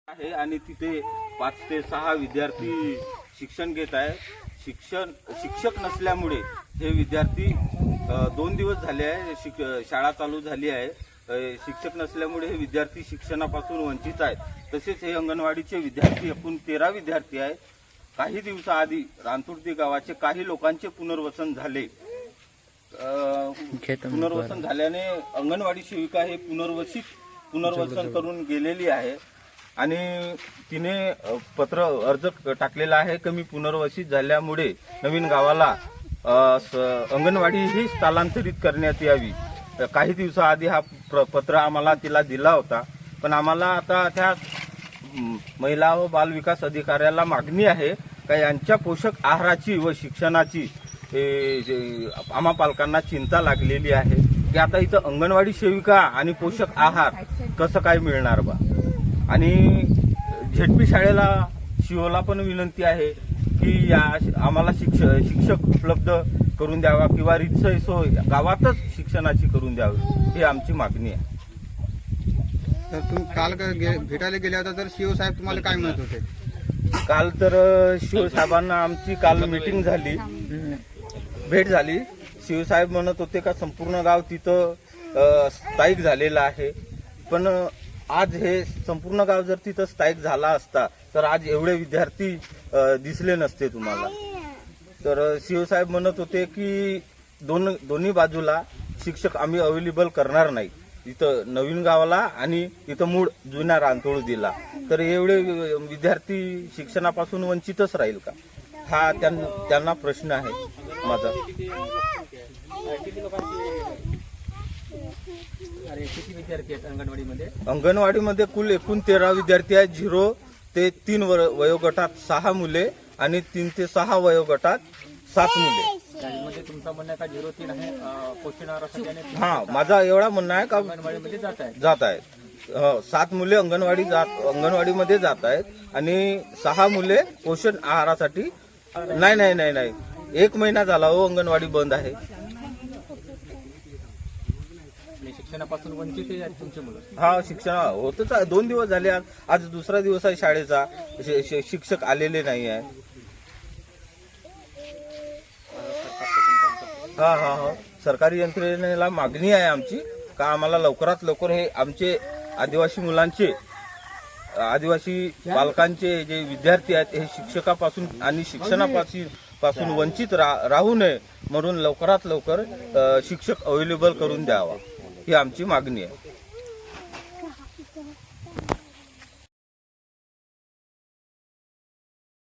आहे आणि तिथे 5 ते 6 विद्यार्थी शिक्षण घेत आहे. शिक्षक नसल्यामुळे हे विद्यार्थी 2 दिवस झाले आहे शाळा चालू झाली आहे. शिक्षक नसल्यामुळे हे विद्यार्थी शिक्षणापासून वंचित आहेत. तसेच हे अंगणवाडीचे विद्यार्थी एकूण 13 विद्यार्थी आहेत. काही दिवसाआधी रांतुर्दी गावाचे काही लोकांचे पुनर्वसन झाले. पुनर्वसन झाल्याने अंगणवाडी सेविका हे पुनर्वसन करून गेलेली आहे आणि तिने अर्ज टाकलेला आहे की मी पुनर्वसित झाल्यामुळे नवीन गावाला अंगणवाडी ही स्थलांतरित करण्यात यावी. काही दिवसाआधी हा पत्र आम्हाला तिला दिला होता, पण आम्हाला आता त्या महिला व बाल विकास अधिकाऱ्याला मागणी आहे का यांच्या पोषक आहाराची व शिक्षणाची आम्हा पालकांना चिंता लागलेली आहे की आता इथं अंगणवाडी सेविका आणि पोषक आहार कसं काय मिळणार बा. आणि झेडपी शाळेला शिवला पण विनंती आहे की आम्हाला शिक्षक उपलब्ध करून द्यावा किंवा रितसर सोय गावातच शिक्षणाची करून द्यावी ही आमची मागणी आहे. तर तुम्ही काल भेटायला गेले होता तर शिव साहेब तुम्हाला काय म्हणत होते? काल तर शिव साहेबांना आमची काल मीटिंग झाली, भेट झाली. शिवसाहेब म्हणत होते का संपूर्ण गाव तिथं स्थायिक झालेलं आहे, पण आज हे संपूर्ण गाव जर तिथं स्थायिक झाला असता तर आज एवढे विद्यार्थी दिसले नसते तुम्हाला. तर शिवसाहेब म्हणत होते की दोन्ही बाजूला शिक्षक आम्ही अवेलेबल करणार नाही, इथं नवीन गावाला आणि इथं मूळ जुन्या रांतोळदीला. तर एवढे विद्यार्थी शिक्षणापासून वंचितच राहील का, हा त्यांना प्रश्न आहे माझा. किती विद्यार्थी आहेत अंगणवाडीमध्ये? अंगणवाडीमध्ये कुल एकूण 13 विद्यार्थी आहेत. 0 ते 3 वयोगटात 6 मुले आणि 3 ते 6 वयोगटात 7 मुले. त्यामध्ये तुमचं म्हणणं आहे का 0-3 आहे पोषण आहारासाठी? हा, माझा एवढा म्हणणं आहे का अंगणवाडीमध्ये जात आहेत. 7 मुले अंगणवाडीमध्ये जात आहेत आणि 6 मुले पोषण आहारासाठी. नाही 1 महिना झाला हो अंगणवाडी बंद आहे. शिक्षणापासून वंचित आहेत तुमची मुलं? हा, शिक्षण होतच. 2 दिवस झाले, आज दुसरा दिवस आहे शाळेचा. शिक्षक आलेले नाही आहे. हा सरकारी यंत्रणेला मागणी आहे आमची का आम्हाला लवकरात लवकर हे आमचे आदिवासी पालकांचे जे विद्यार्थी आहेत हे शिक्षकापासून आणि शिक्षणापासून वंचित राहू नये म्हणून लवकरात लवकर शिक्षक अवेलेबल करून द्यावा ही आमची मागणी आहे.